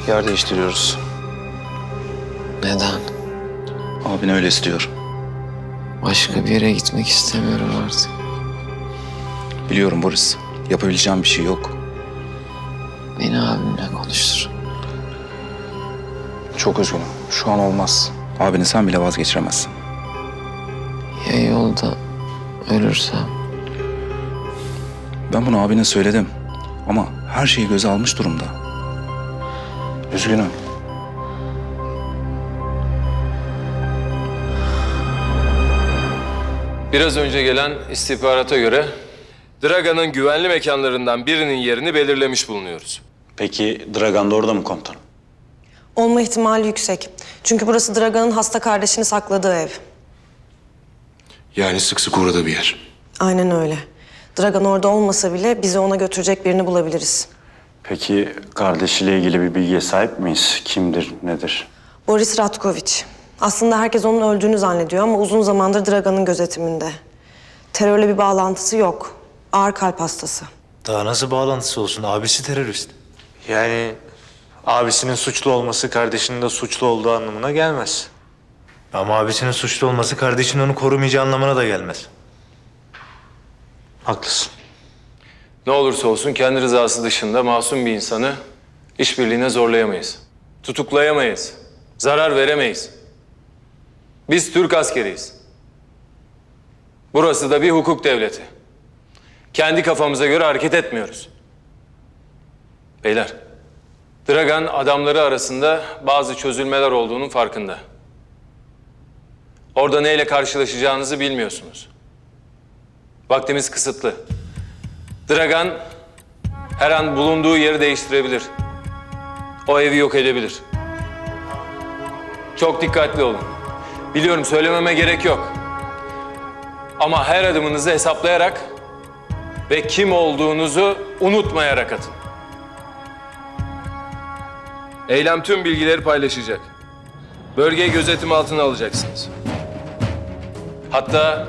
Yer değiştiriyoruz. Neden? Abin öyle istiyor. Başka bir yere gitmek istemiyorum artık. Biliyorum Boris. Yapabileceğim bir şey yok. Beni abimle konuştur. Çok üzgünüm. Şu an olmaz. Abini sen bile vazgeçiremezsin. Ya yolda ölürsem? Ben bunu abine söyledim. Ama her şeyi göze almış durumda. Üzgünüm. Biraz önce gelen istihbarata göre Dragan'ın güvenli mekanlarından birinin yerini belirlemiş bulunuyoruz. Peki Dragan da orada mı komutanım? Olma ihtimali yüksek. Çünkü burası Dragan'ın hasta kardeşini sakladığı ev. Yani sık sık uğradığı bir yer. Aynen öyle. Dragan orada olmasa bile bizi ona götürecek birini bulabiliriz. Peki kardeşiyle ilgili bir bilgiye sahip miyiz? Kimdir, nedir? Boris Ratkoviç. Aslında herkes onun öldüğünü zannediyor ama uzun zamandır Dragan'ın gözetiminde. Terörle bir bağlantısı yok. Ağır kalp hastası. Daha nasıl bağlantısı olsun? Abisi terörist. Yani abisinin suçlu olması kardeşinin de suçlu olduğu anlamına gelmez. Ama abisinin suçlu olması kardeşinin onu korumayacağı anlamına da gelmez. Haklısın. Ne olursa olsun kendi rızası dışında masum bir insanı işbirliğine zorlayamayız. Tutuklayamayız. Zarar veremeyiz. Biz Türk askeriyiz. Burası da bir hukuk devleti. Kendi kafamıza göre hareket etmiyoruz. Beyler, Dragan adamları arasında bazı çözülmeler olduğunun farkında. Orada neyle karşılaşacağınızı bilmiyorsunuz. Vaktimiz kısıtlı. Dragan her an bulunduğu yeri değiştirebilir. O evi yok edebilir. Çok dikkatli olun. Biliyorum söylememe gerek yok. Ama her adımınızı hesaplayarak ve kim olduğunuzu unutmayarak atın. Eylem tüm bilgileri paylaşacak. Bölgeyi gözetim altına alacaksınız. Hatta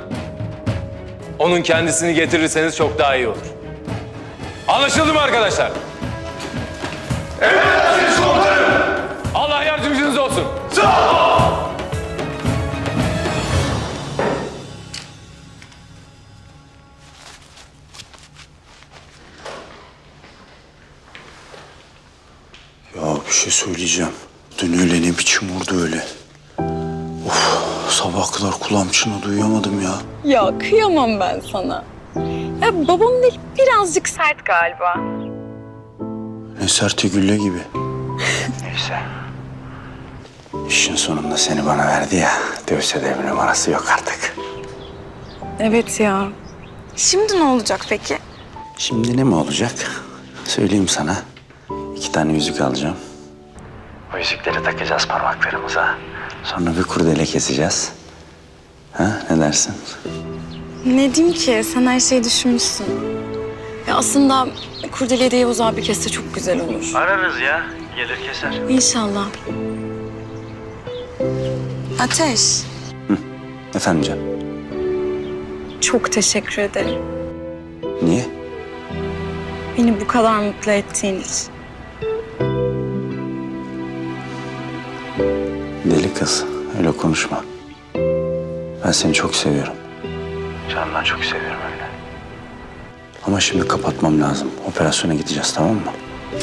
onun kendisini getirirseniz çok daha iyi olur. Anlaşıldı mı arkadaşlar? Evet, komutanım. Allah yardımcınız olsun. Ya bir şey söyleyeceğim. Dün öyle ne biçim vurdu öyle. Of, sabah kadar kulağım çınladı, uyuyamadım ya. Ya kıyamam ben sana. Ya babamın eli birazcık sert galiba. Ne serti gülle gibi. Neyse. İşin sonunda seni bana verdi ya. Dövse de bir numarası yok artık. Evet ya. Şimdi ne olacak peki? Şimdi ne mi olacak? Söyleyeyim sana. 2 tane yüzük alacağım. O yüzükleri takacağız parmaklarımıza. Sonra bir kurdele keseceğiz. Ha, ne dersin? Ne diyeyim ki? Sen her şeyi düşünmüşsün. Ya aslında Kurdele de Yavuz abi kesse çok güzel olur. Ararız ya. Gelir keser. İnşallah. Ateş, Efendim canım? çok teşekkür ederim. Niye? Beni bu kadar mutlu ettiğin için. Deli kız, öyle konuşma. Ben seni çok seviyorum. Canımdan çok seviyorum öyle. Ama şimdi kapatmam lazım. Operasyona gideceğiz, tamam mı?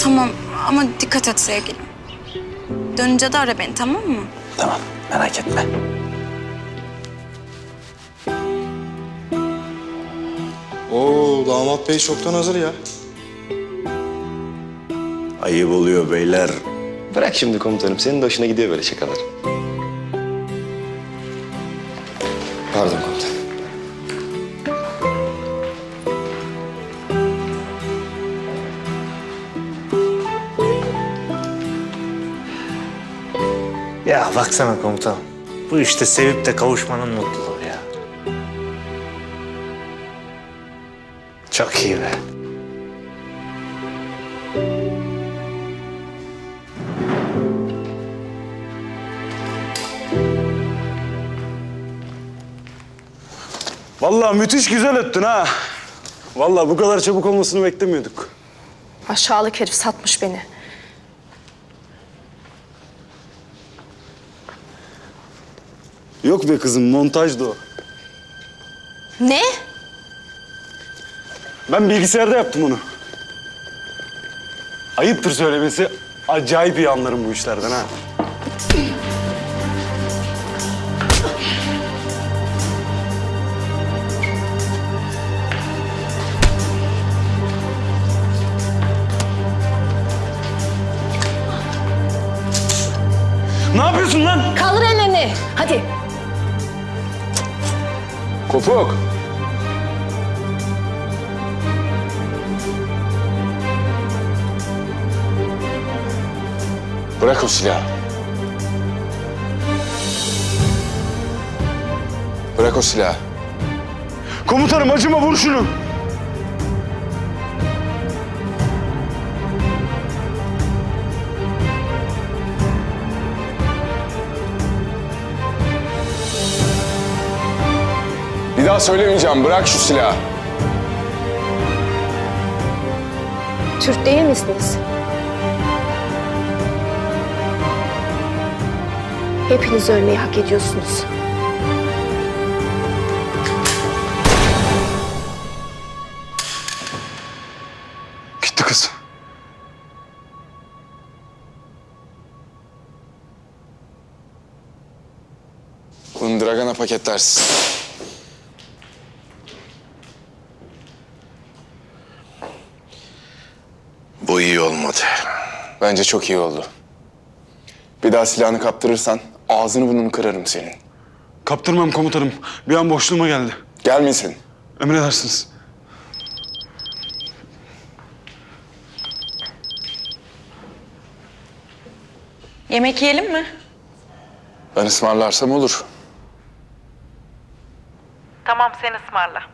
Tamam ama dikkat et sevgilim. Dönünce de ara beni, tamam mı? Tamam, merak etme. Oo, damat bey çoktan hazır ya. Ayıp oluyor beyler. Bırak şimdi komutanım. Senin de hoşuna gidiyor böyle şakalar. Pardon komutanım. Ya baksana komutanım. Bu işte sevip de kavuşmanın mutluluğu ya. Çok iyi be. Vallahi müthiş güzel öttün ha. Vallahi bu kadar çabuk olmasını beklemiyorduk. Aşağılık herif satmış beni. Yok be kızım, montajdı o. Ne? Ben bilgisayarda yaptım onu. Ayıptır söylemesi, acayip iyi anlarım bu işlerden ha. Ne yapıyorsun lan? Kaldır ellerini. Hadi. Kopuk. Bırak o silahı. Bırak o silahı. Komutanım acıma, vur şunu. Bir daha söylemeyeceğim. Bırak şu silahı. Türk değil misiniz? Hepiniz ölmeyi hak ediyorsunuz. Gitti kız. Bunu Dragan'a paketlersin. Bu iyi olmadı. Bence çok iyi oldu. Bir daha silahını kaptırırsan ağzını burnunu kırarım senin. Kaptırmam komutanım. Bir an boşluğuma geldi. Gelmesin. Emredersiniz. Yemek yiyelim mi? Ben ısmarlarsam olur. Tamam, sen ısmarla.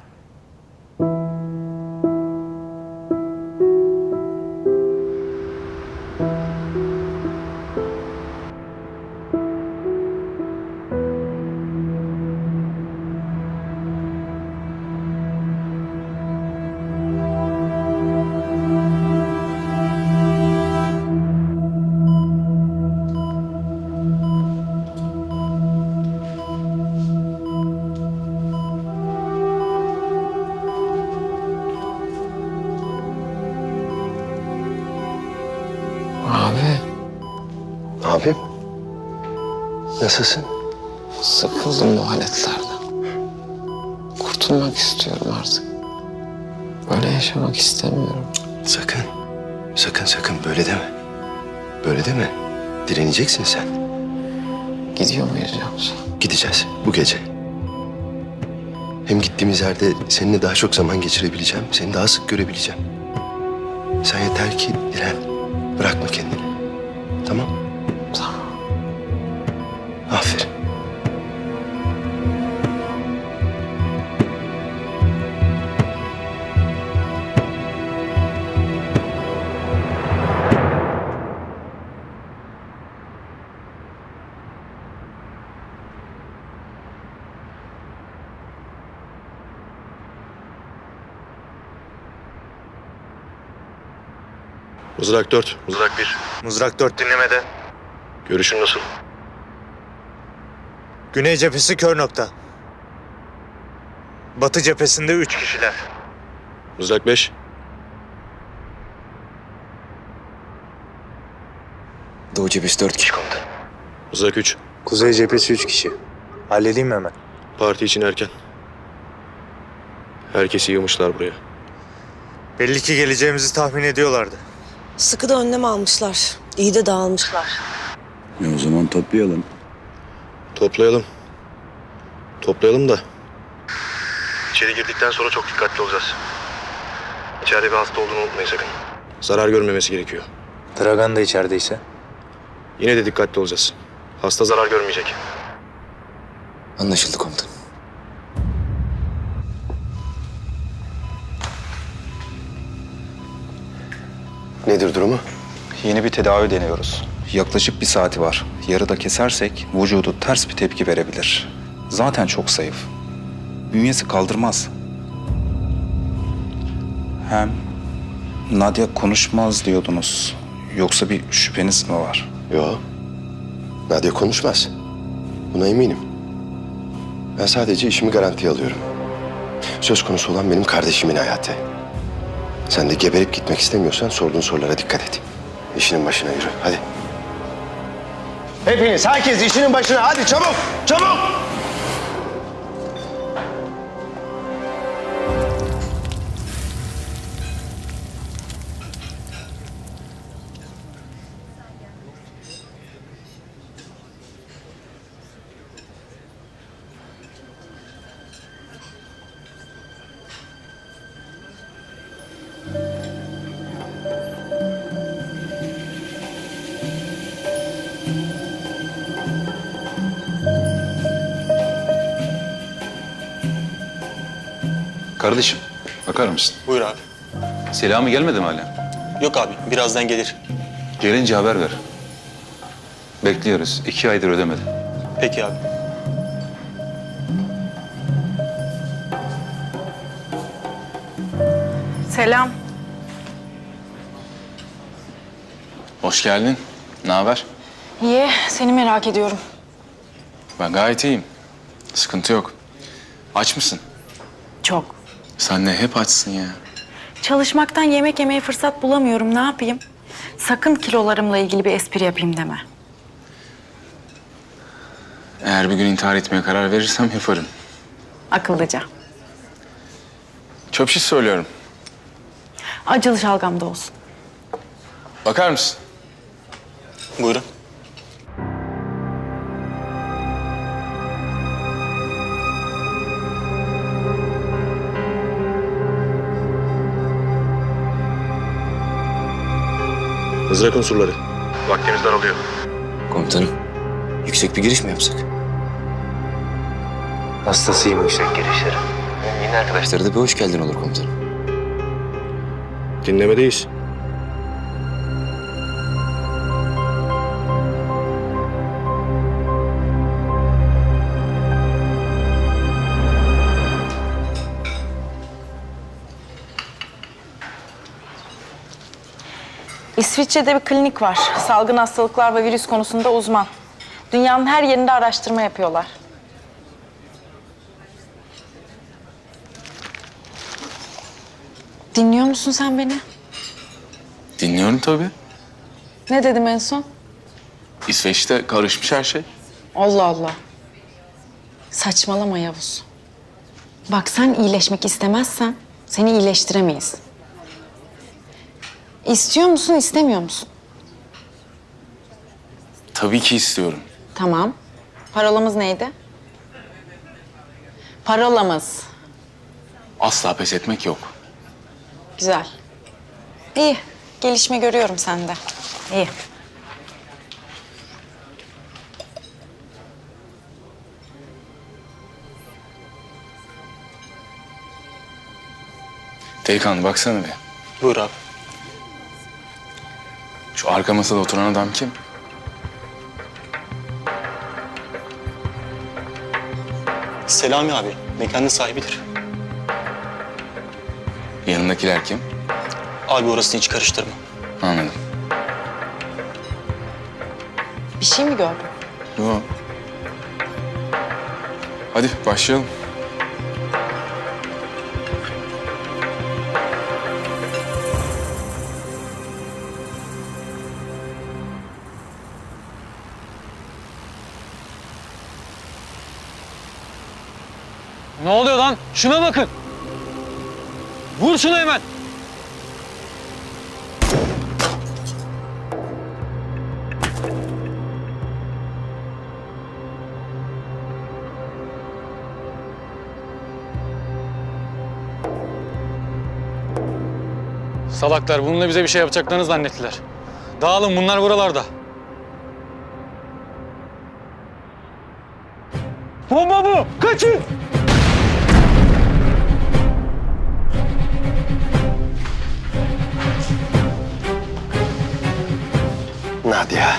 Abi Abim. Nasılsın? sıkıldım bu aletlerden. Kurtulmak istiyorum artık. Böyle yaşamak istemiyorum. Sakın. Sakın böyle deme. Böyle deme. Direneceksin sen. Gidiyor muyuz yoksa? Gideceğiz bu gece. Hem gittiğimiz yerde seninle daha çok zaman geçirebileceğim. Seni daha sık görebileceğim. Sen yeter ki diren. Bırakma kendini. Tamam? Tamam. Aferin. Mızrak 4, mızrak 1. Mızrak 4 dinlemede. Görüşün nasıl? Güney cephesi kör nokta. Batı cephesinde 3 kişiler. Mızrak 5. Doğu cephesi 4 kişi komutanım. Mızrak 3. Kuzey cephesi 3 kişi. Halledeyim mi hemen? Parti için erken. Herkesi yığmışlar buraya. Belli ki geleceğimizi tahmin ediyorlardı. Sıkı da önlem almışlar. İyi de dağılmışlar. O zaman toplayalım. Toplayalım. Toplayalım da. İçeri girdikten sonra çok dikkatli olacağız. İçeride bir hasta olduğunu unutmayın sakın. Zarar görmemesi gerekiyor. Dragan da içerideyse. Yine de dikkatli olacağız. Hasta zarar görmeyecek. Anlaşıldı komutanım. Nedir durumu? Yeni bir tedavi deniyoruz. Yaklaşık 1 saati var. Yarıda kesersek vücudu ters bir tepki verebilir. Zaten çok zayıf. Bünyesi kaldırmaz. Hem Nadia konuşmaz diyordunuz. Yoksa bir şüpheniz mi var? Yo. Nadia konuşmaz. Buna eminim. Ben sadece işimi garantiye alıyorum. Söz konusu olan benim kardeşimin hayatı. Sen de geberip gitmek istemiyorsan sorduğun sorulara dikkat et. İşinin başına yürü, hadi. Hepiniz, herkes işinin başına. Hadi çabuk, çabuk! Kardeşim, bakar mısın? Buyur abi. Selami gelmedi mi hala? Yok abi, birazdan gelir. Gelince haber ver. Bekliyoruz. 2 aydır ödemedi. Peki abi. Selam. Hoş geldin. Ne haber? İyi, seni merak ediyorum. Ben gayet iyiyim. Sıkıntı yok. Aç mısın? Çok. Sen ne hep açsın ya. Çalışmaktan yemek yemeye fırsat bulamıyorum. Ne yapayım? Sakın kilolarımla ilgili bir espri yapayım deme. Eğer bir gün intihar etmeye karar verirsem yaparım. Akıllıca. Çöp şiş söylüyorum. Acılı şalgam da olsun. Bakar mısın? Buyurun. Mızrak unsurları. Vaktimiz daralıyor. Komutanım, yüksek bir giriş mi yapsak? Hastasıyım yüksek girişleri. Yeni arkadaşlara da bir hoş geldin olur komutanım. Dinlemedeyiz. İsviçre'de bir klinik var. Salgın hastalıklar ve virüs konusunda uzman. Dünyanın her yerinde araştırma yapıyorlar. Dinliyor musun sen beni? Dinliyorum tabii. Ne dedim en son? İsveç'te karışmış her şey. Allah Allah. Saçmalama Yavuz. Bak sen iyileşmek istemezsen seni iyileştiremeyiz. İstiyor musun, istemiyor musun? Tabii ki istiyorum. Tamam. Parolamız neydi? Parolamız. Asla pes etmek yok. Güzel. İyi. Gelişme görüyorum sende. İyi. Delikanlı baksana bir. Buyur abi. Şu arka masada oturan adam kim? Selami abi, mekanın sahibidir. Yanındakiler kim? Abi orasını hiç karıştırma. Anladım. Bir şey mi gördün? Yok. Hadi başlayalım. Ne oluyor lan? Şuna bakın. Vur şunu hemen. Salaklar bununla bize bir şey yapacaklarını zannettiler. Dağılın bunlar buralarda. Bomba bu! Kaçın! Nadia.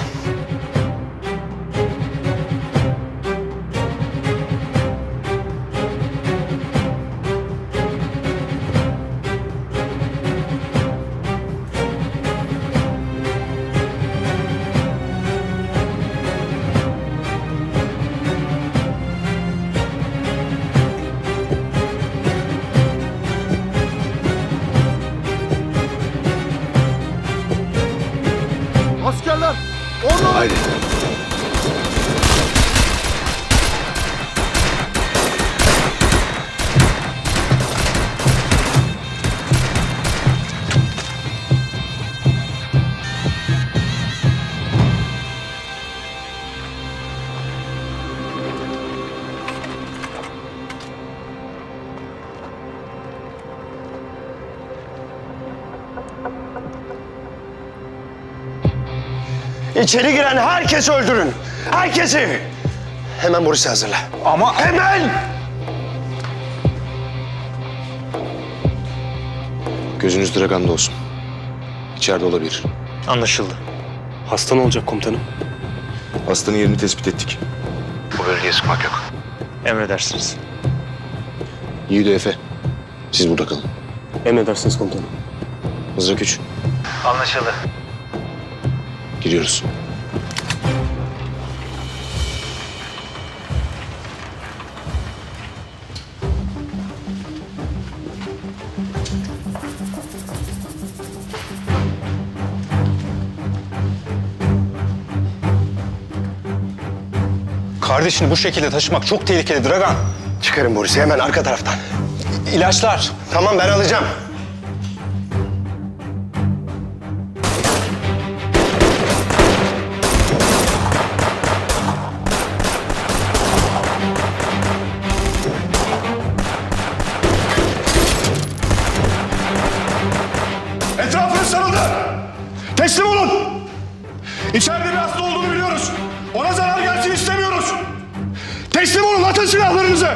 Haydi. İçeri giren herkesi öldürün. Herkesi. Hemen Boris'i hazırla. Ama hemen! Gözünüz Dragan'da olsun. İçeride olabilir. Anlaşıldı. Hasta ne olacak komutanım? Hastanın yerini tespit ettik. Bu bölgeye sıkmak yok. Emredersiniz. Yiğido Efe, siz burada kalın. Emredersiniz komutanım. Mızrak 3, Anlaşıldı. giriyoruz. Kardeşini bu şekilde taşımak çok tehlikeli Dragan. Çıkarın Boris'i hemen arka taraftan. İlaçlar. Tamam, ben alacağım. Etrafınız sarıldı. Teslim olun. İçeride bir hasta olduğunu biliyoruz. Ona zarar gelsin istemiyoruz. Teslim olun, atın silahlarınızı.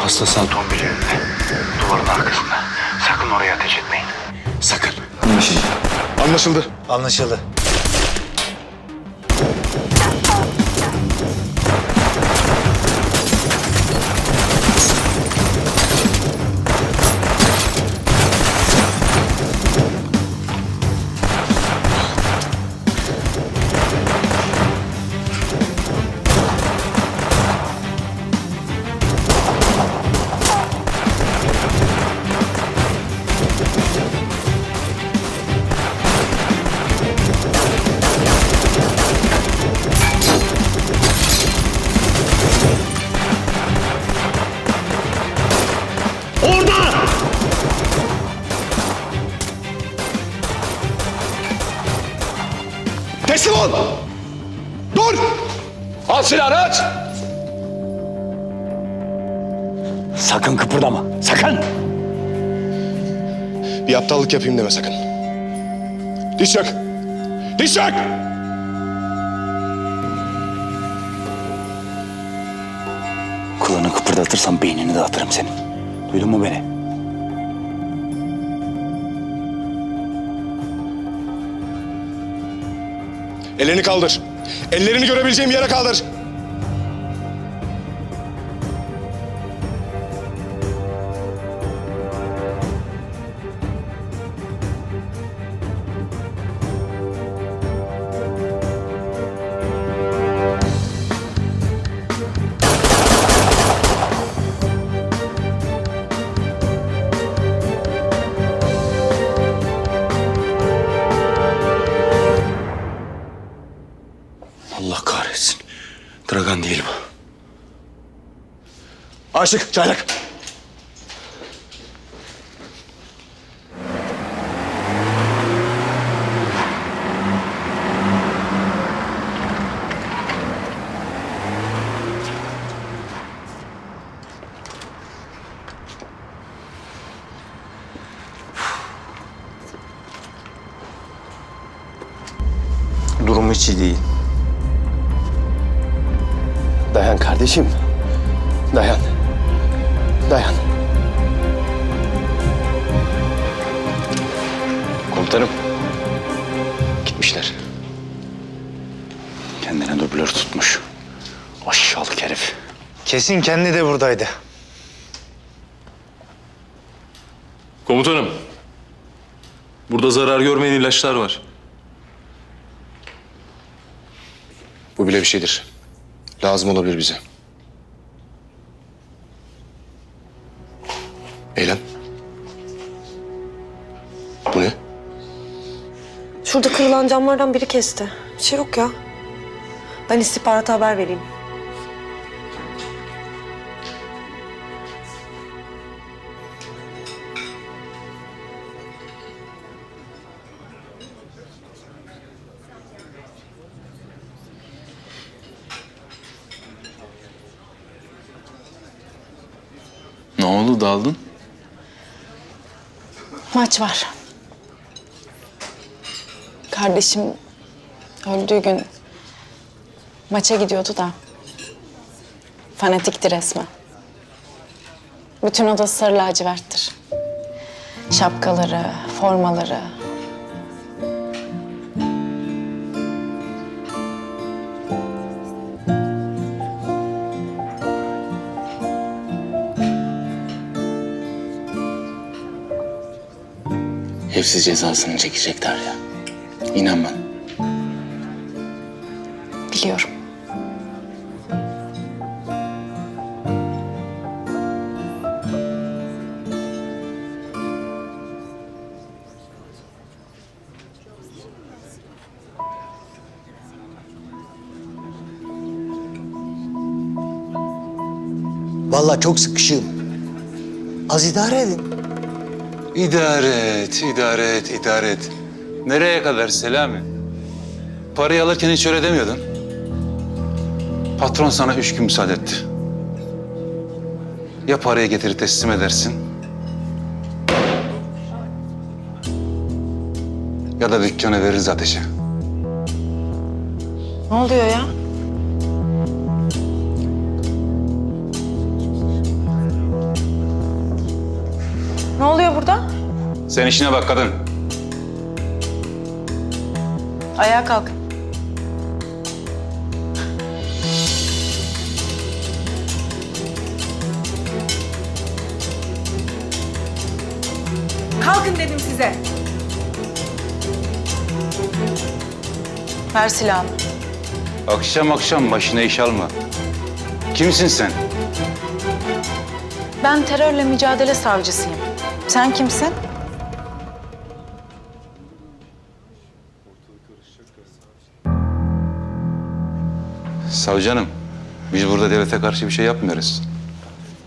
Hasta Salton bile önünde. Duvarın arkasında. Sakın oraya ateş etmeyin. Sakın. Anlaşıldı. Anlaşıldı. Teslim ol. Dur. Al silahını, aç. Sakın kıpırdama. Sakın. Bir aptallık yapayım deme sakın. Diş çök. Diş çök. Kulağını kıpırdatırsam beynini dağıtırım senin. Duydun mu beni? Ellerini kaldır. Ellerini görebileceğim yere kaldır. Allah kahretsin. Dragan değil bu. Aşık, çaylak. durumu hiç iyi değil. Dayan kardeşim. Dayan. Dayan. Komutanım. Gitmişler. Kendine dublör tutmuş. Aşağılık herif. Kesin kendi de buradaydı. Komutanım. Burada zarar görmeyen ilaçlar var. Bu bile bir şeydir. Lazım olabilir bize. Eylem. Bu ne? Şurada kırılan camlardan biri kesti. Bir şey yok ya. Ben istihbarata haber vereyim. Ne oldu, daldın? Maç var. Kardeşim öldüğü gün maça gidiyordu da fanatikti resmen. Bütün odası sarı laciverttir. Şapkaları, formaları. Hepsi cezasını çekecekler ya. İnan bana. Biliyorum. Vallahi çok sıkışığım. Az idare edin. İdare et, idare et, idare et. Nereye kadar Selami? Parayı alırken hiç öyle demiyordun. Patron sana 3 gün müsaade etti. Ya parayı getirir teslim edersin... ...ya da dükkanı veririz ateşe. Ne oluyor ya? Ne oluyor burada? Sen işine bak kadın. Ayağa kalk. Kalkın dedim size. Ver silahını. Akşam akşam başına iş alma. Kimsin sen? Ben terörle mücadele savcısıyım. Sen kimsin? Savcı hanım, biz burada devlete karşı bir şey yapmıyoruz.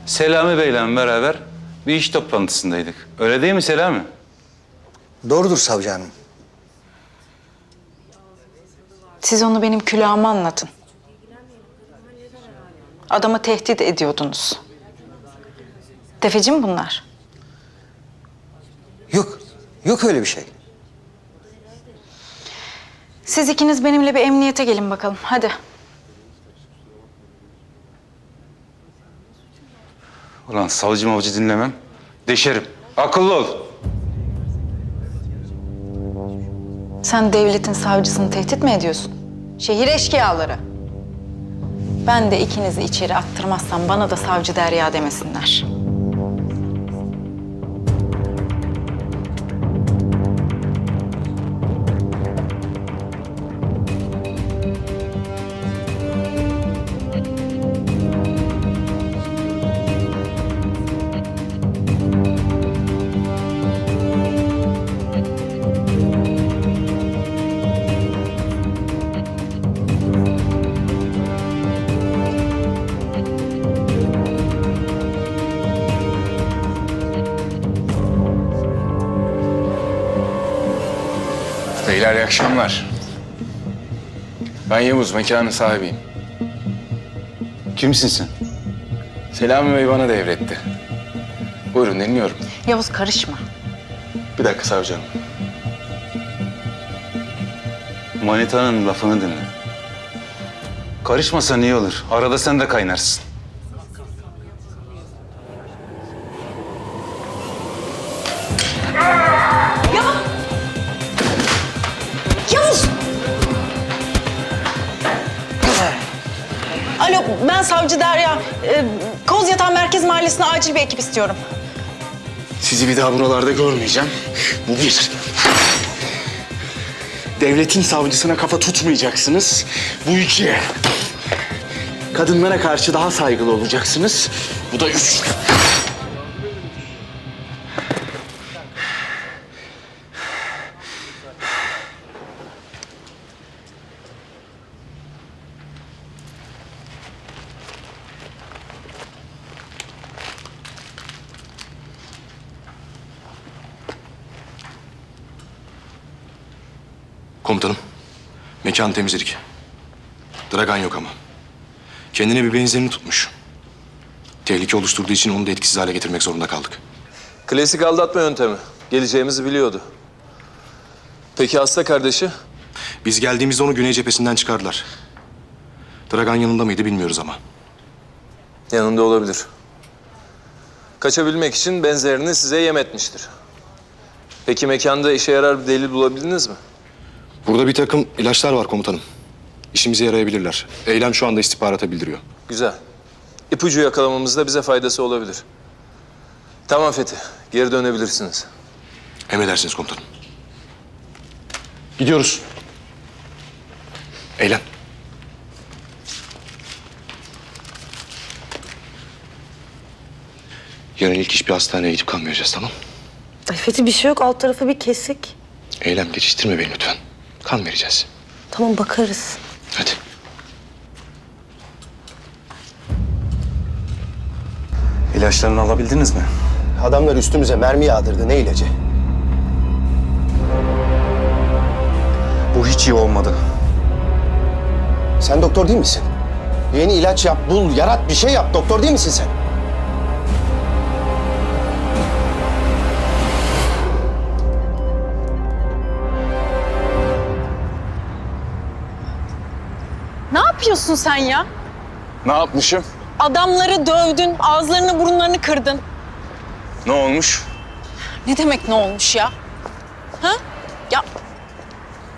Selami Bey'le beraber bir iş toplantısındaydık. Öyle değil mi Selami? Doğrudur savcı hanım. Siz onu benim külahıma anlatın. Adamı tehdit ediyordunuz. Tefeci mi bunlar? Yok, yok öyle bir şey. Siz ikiniz benimle bir emniyete gelin bakalım. Hadi. Ulan savcı mavcı dinlemem. Deşerim. Akıllı ol. Sen devletin savcısını tehdit mi ediyorsun? Şehir eşkıyaları. Ben de ikinizi içeri attırmazsam bana da savcı Derya demesinler. Beyler iyi akşamlar. Ben Yavuz, mekanın sahibiyim. Kimsin sen? Selami Bey bana devretti. Buyurun dinliyorum. Yavuz karışma. Bir dakika savcı hanım. Manitanın lafını dinle. Karışmasan iyi olur. Arada sen de kaynarsın. Yavuz! Alo, ben Savcı Derya. Kozyatağı Merkez Mahallesi'ne acil bir ekip istiyorum. Sizi bir daha buralarda görmeyeceğim. Bu bir. Devletin savcısına kafa tutmayacaksınız. Bu iki. Kadınlara karşı daha saygılı olacaksınız. Bu da üç. Komutanım, mekan temizledik. Dragan yok ama. Kendine bir benzerini tutmuş. Tehlike oluşturduğu için onu da etkisiz hale getirmek zorunda kaldık. Klasik aldatma yöntemi. Geleceğimizi biliyordu. Peki hasta kardeşi? Biz geldiğimizde onu güney cephesinden çıkardılar. Dragan yanında mıydı bilmiyoruz ama. Yanında olabilir. Kaçabilmek için benzerini size yem etmiştir. Peki mekanda işe yarar bir delil bulabildiniz mi? Burada bir takım ilaçlar var komutanım. İşimize yarayabilirler. Eylem şu anda istihbarata bildiriyor. Güzel. İpucu yakalamamızda bize faydası olabilir. Tamam Fethi, geri dönebilirsiniz. Emredersiniz komutanım. Gidiyoruz. Eylem. Yarın ilk iş bir hastaneye gidip kan vereceğiz, tamam? Ay Fethi bir şey yok. Alt tarafı bir kesik. Eylem geçiştirme beni lütfen. Kan vereceğiz. Tamam bakarız. Hadi. İlaçlarını alabildiniz mi? Adamlar üstümüze mermi yağdırdı. Ne ilacı? Bu hiç iyi olmadı. Sen doktor değil misin? Yeni ilaç yap, bul, yarat, bir şey yap. Doktor değil misin sen? Ne yapıyorsun sen ya? Ne yapmışım? Adamları dövdün, ağızlarını burunlarını kırdın. Ne olmuş? Ne demek ne olmuş ya? Ha? Ya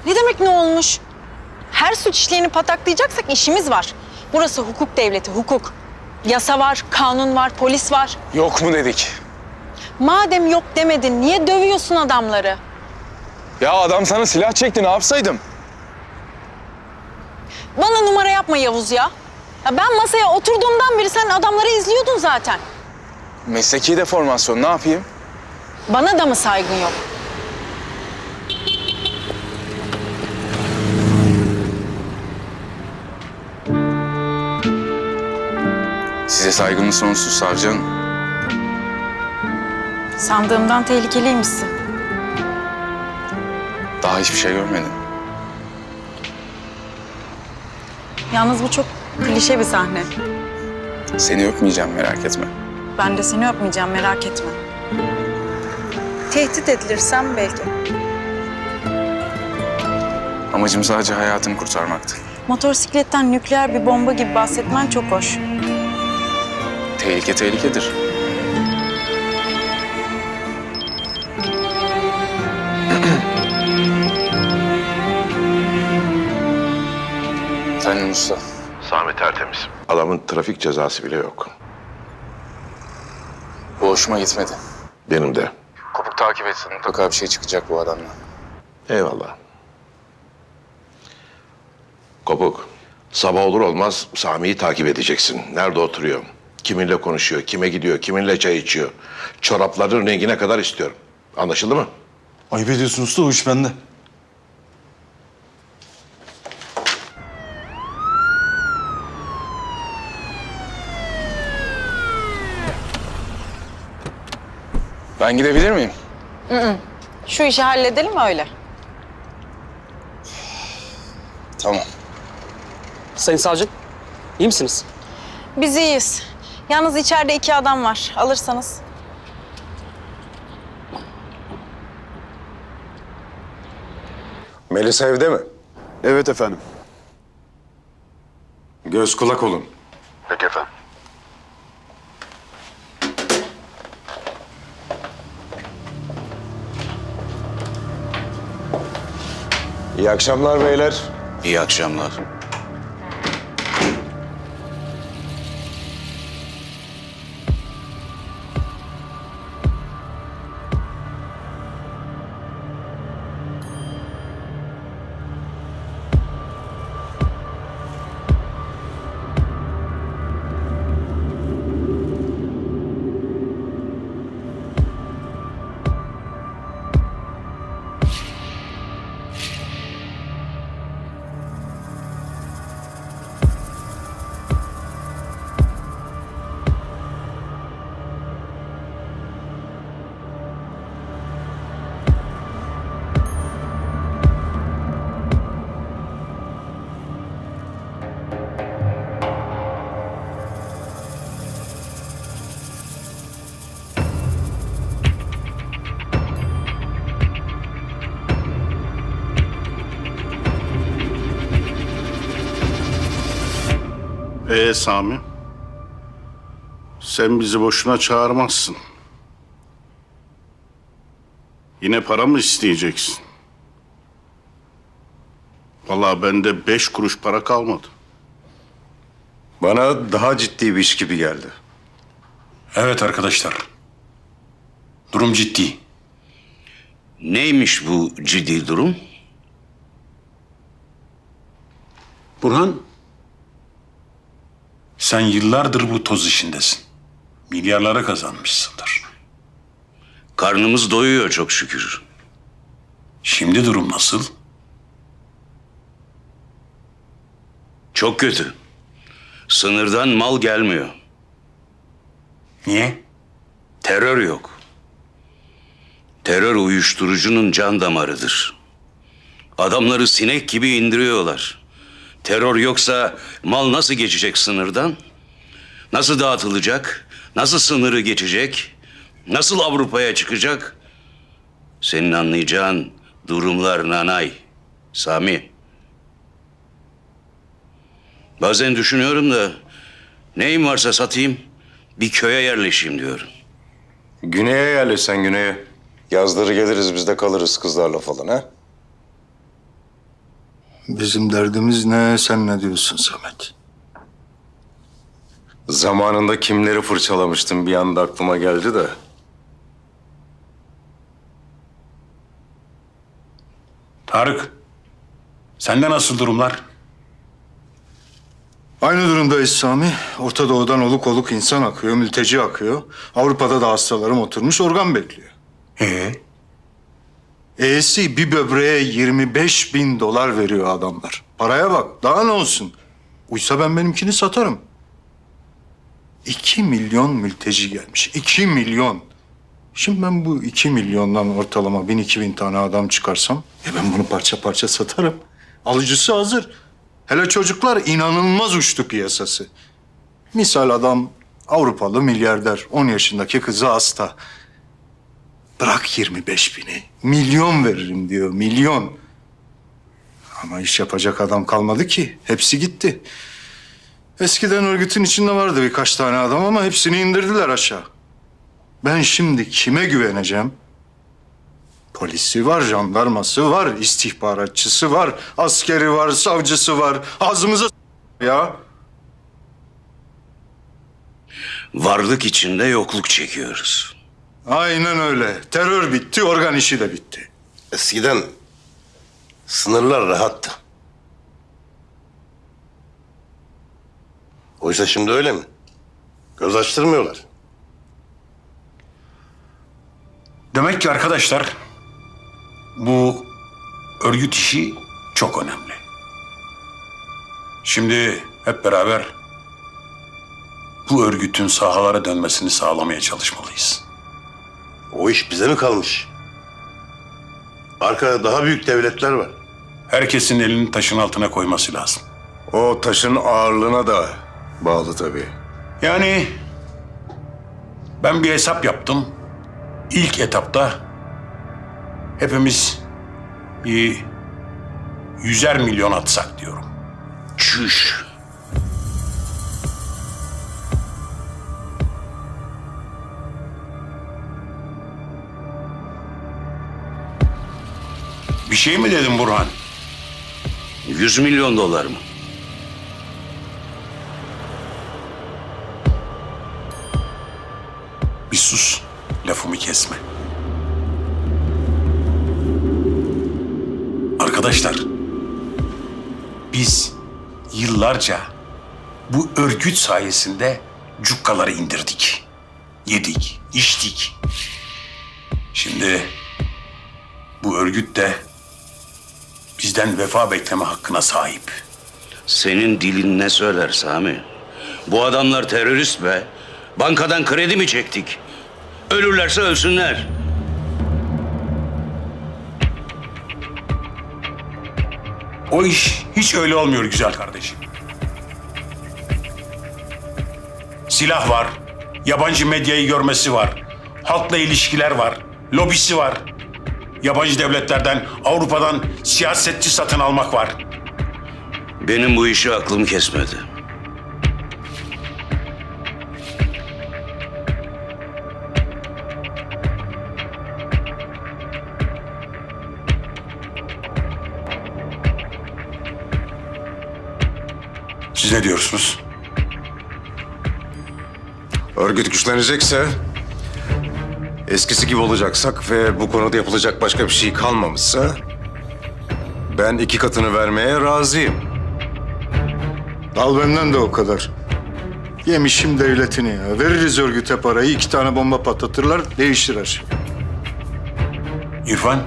ne demek ne olmuş? Her suç işleyeni pataklayacaksak işimiz var. Burası hukuk devleti, hukuk. Yasa var, kanun var, polis var. Yok mu dedik? Madem yok demedin, niye dövüyorsun adamları? Ya adam sana silah çekti, ne yapsaydım? Bana numara yapma Yavuz ya. Ya ben masaya oturduğumdan beri sen adamları izliyordun zaten. Mesleki deformasyon, ne yapayım? Bana da mı saygın yok? Size saygımız sonsuz savcı hanım. Sandığımdan tehlikeliymişsin. Daha hiçbir şey görmedim. Yalnız bu çok klişe bir sahne. Seni öpmeyeceğim, merak etme. Ben de seni öpmeyeceğim, merak etme. Tehdit edilirsem belki. Amacım sadece hayatını kurtarmaktı. Motosikletten nükleer bir bomba gibi bahsetmen çok hoş. Tehlike tehlikedir. Efendim usta. Sami tertemiz. Adamın trafik cezası bile yok. Bu hoşuma gitmedi. Benim de. Kopuk takip etsin. Mutlaka bir şey çıkacak bu adamla. Eyvallah. Kopuk. Sabah olur olmaz Sami'yi takip edeceksin. Nerede oturuyor? Kiminle konuşuyor? Kime gidiyor? Kiminle çay içiyor? Çorapların rengine kadar istiyorum. Anlaşıldı mı? Ayıp ediyorsun usta, o iş bende. Ben gidebilir miyim? Şu işi halledelim öyle. Tamam. Sayın savcım, iyi misiniz? Biz iyiyiz. Yalnız içeride 2 adam var. Alırsanız. Melisa evde mi? Evet efendim. Göz kulak olun. Peki efendim. İyi akşamlar beyler. İyi akşamlar. Sami, sen bizi boşuna çağırmazsın. Yine para mı isteyeceksin? Vallahi bende 5 kuruş para kalmadı. Bana daha ciddi bir iş gibi geldi. Evet arkadaşlar. Durum ciddi. Neymiş bu ciddi durum? Burhan, sen yıllardır bu toz işindesin. Milyarlara kazanmışsındır. Karnımız doyuyor çok şükür. Şimdi durum nasıl? Çok kötü. Sınırdan mal gelmiyor. Niye? Terör yok. Terör uyuşturucunun can damarıdır. Adamları sinek gibi indiriyorlar. Terör yoksa mal nasıl geçecek sınırdan? Nasıl dağıtılacak? Nasıl sınırı geçecek? Nasıl Avrupa'ya çıkacak? Senin anlayacağın durumlar nanay, Sami. Bazen düşünüyorum da neyim varsa satayım, bir köye yerleşeyim diyorum. Güney'e yerleşsen güneye. Yazları geliriz biz de kalırız kızlarla falan ha. Bizim derdimiz ne, sen ne diyorsun Samet? Zamanında kimleri fırçalamıştım bir anda aklıma geldi de. Tarık, sende nasıl durumlar? Aynı durumdayız Sami. Orta Doğu'dan oluk oluk insan akıyor, mülteci akıyor. Avrupa'da da hastalarım oturmuş, organ bekliyor. E'si bir böbreğe 25.000 dolar veriyor adamlar. Paraya bak, daha ne olsun? Uysa ben benimkini satarım. 2 milyon mülteci gelmiş, 2 milyon. Şimdi ben bu 2 milyondan ortalama 1000-2000 tane adam çıkarsam... ben bunu parça parça satarım. Alıcısı hazır. Hele çocuklar inanılmaz uçtu piyasası. Misal adam Avrupalı milyarder, 10 yaşındaki kızı hasta. Bırak 25.000'i, milyon veririm diyor, milyon. Ama iş yapacak adam kalmadı ki, hepsi gitti. Eskiden örgütün içinde vardı birkaç tane adam ama hepsini indirdiler aşağı. Ben şimdi kime güveneceğim? Polisi var, jandarması var, istihbaratçısı var, askeri var, savcısı var. Ağzımıza ya. Varlık içinde yokluk çekiyoruz. Aynen öyle. Terör bitti, organ işi de bitti. Eskiden sınırlar rahattı. Oysa şimdi öyle mi? Göz açtırmıyorlar. Demek ki arkadaşlar, bu örgüt işi çok önemli. Şimdi hep beraber bu örgütün sahalara dönmesini sağlamaya çalışmalıyız. O iş bize mi kalmış? Arkada daha büyük devletler var. Herkesin elini taşın altına koyması lazım. O taşın ağırlığına da bağlı tabii. Yani ben bir hesap yaptım. İlk etapta hepimiz bir 100'er milyon atsak diyorum. Çüş. Bir şey mi dedin Burhan? 100 milyon dolar mı? Bir sus, lafımı kesme. Arkadaşlar, biz yıllarca bu örgüt sayesinde cukkaları indirdik. Yedik, içtik. Şimdi bu örgüt de bizden vefa bekleme hakkına sahip. Senin dilin ne söyler Sami? Bu adamlar terörist be. Bankadan kredi mi çektik? Ölürlerse ölsünler. O iş hiç öyle olmuyor güzel kardeşim. Silah var, yabancı medyayı görmesi var, halkla ilişkiler var, lobisi var. Yabancı devletlerden, Avrupa'dan siyasetçi satın almak var. Benim bu işi aklım kesmedi. Siz ne diyorsunuz? Örgüt güçlenecekse, eskisi gibi olacaksak ve bu konuda yapılacak başka bir şey kalmamışsa, ben 2 katını vermeye razıyım. Al benden de o kadar. Yemişim devletini ya. Veririz örgüte parayı, 2 tane bomba patlatırlar, değişir her şey. İrfan,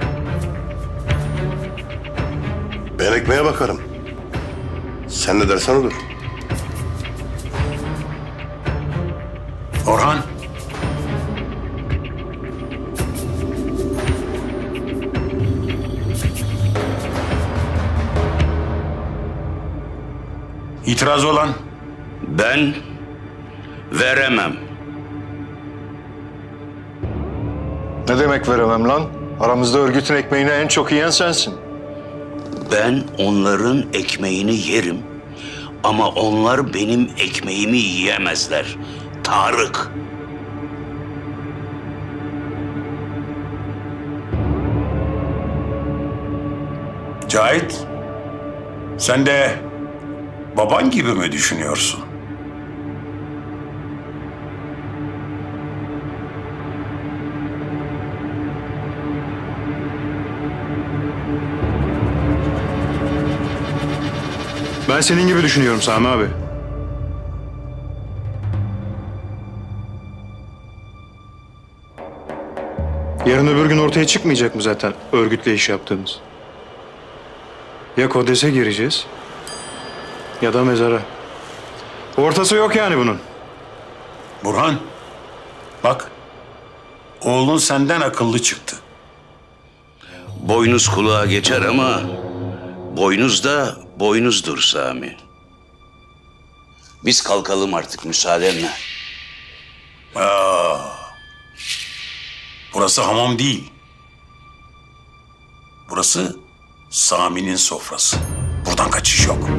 Ben ekmeğe bakarım. Sen ne dersen olur. Orhan. İtirazı olan? Ben veremem. Ne demek veremem lan? Aramızda örgütün ekmeğini en çok yiyen sensin. Ben onların ekmeğini yerim. Ama onlar benim ekmeğimi yiyemezler. Tarık. Cahit, sen de baban gibi mi düşünüyorsun? Ben senin gibi düşünüyorum Sami abi. Yarın öbür gün ortaya çıkmayacak mı zaten örgütle iş yaptığımız? Ya Kodes'e gireceğiz ya da mezara. Ortası yok yani bunun. Burhan, bak, oğlun senden akıllı çıktı. Boynuz kulağa geçer ama boynuz da boynuzdur Sami. Biz kalkalım artık müsaadenle. Burası hamam değil. Burası Sami'nin sofrası. Buradan kaçış yok.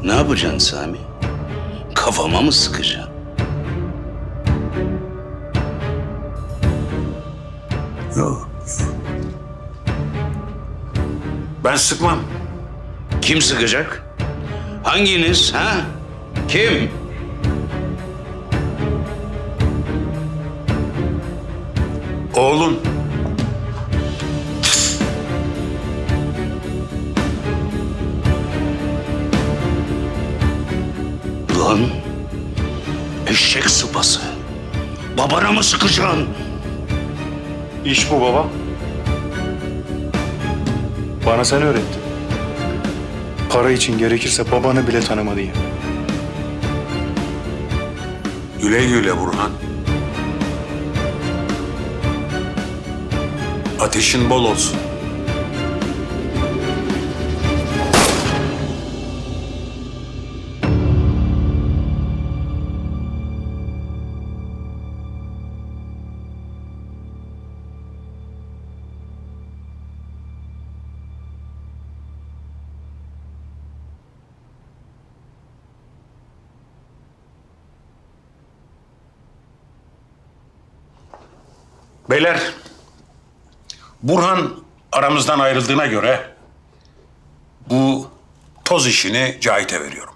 Ne yapacaksın Sami? Kafama mı sıkacaksın? Yok. Ben sıkmam. Kim sıkacak? Hanginiz ha? Kim? Oğlun. Lan eşek sıpası. Babana mı sıkacaksın? İş bu baba. Bana sen öğrettin. Para için gerekirse babanı bile tanıma diye. Güle güle Burhan. Ateşin bol olsun. Beyler, Burhan aramızdan ayrıldığına göre bu toz işini Cahit'e veriyorum.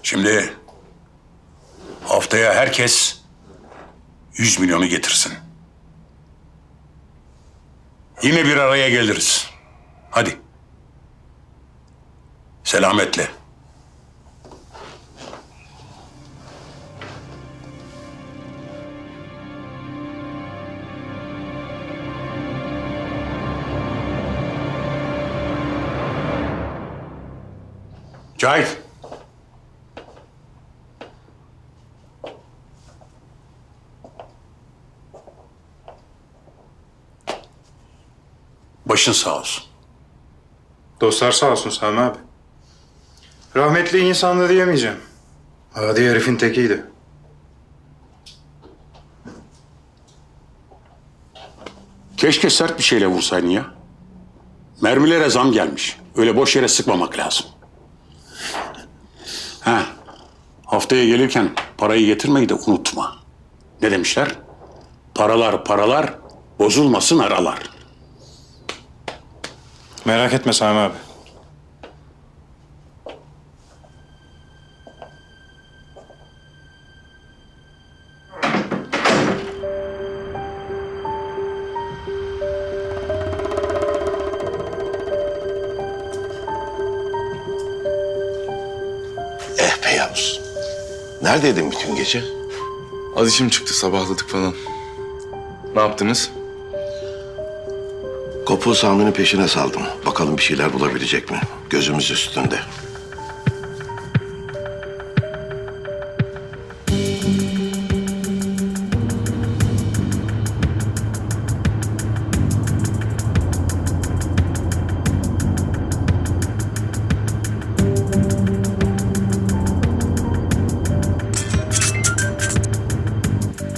Şimdi haftaya herkes 100 milyonu getirsin. Yine bir araya geliriz. Hadi. Selametle. Cahit. Başın sağ olsun. Dostlar sağ olsun Sami abi. Rahmetli insandı diyemeyeceğim. Adi herifin tekiydi. Keşke sert bir şeyle vursaydın ya. Mermilere zam gelmiş. Öyle boş yere sıkmamak lazım. Ha, haftaya gelirken parayı getirmeyi de unutma. Ne demişler? Paralar, bozulmasın aralar. Merak etme Sami abi. Be Yavuz. Neredeydin bütün gece? Az işim çıktı, sabahladık falan. Ne yaptınız? Kopuğu Sami'nin peşine saldım. Bakalım bir şeyler bulabilecek mi? Gözümüz üstünde.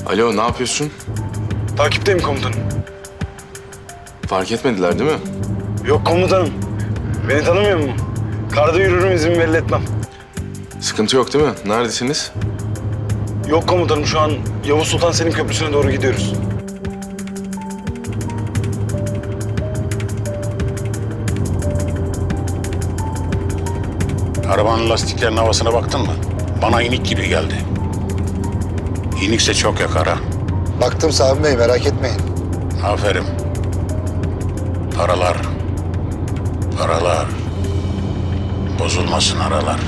Alo, ne yapıyorsun? Takipteyim komutanım. Fark etmediler değil mi? Yok komutanım. Beni tanımıyor mu? Karda yürürüm, izin belli etmem. Sıkıntı yok değil mi? Neredesiniz? Yok komutanım, şu an Yavuz Sultan Selim Köprüsü'ne doğru gidiyoruz. Arabanın lastiklerinin havasına baktın mı? Bana inik gibi geldi. İnikse çok yakar ha. Baktım Sami Bey, merak etmeyin. Aferin. Paralar. Bozulmasın aralar.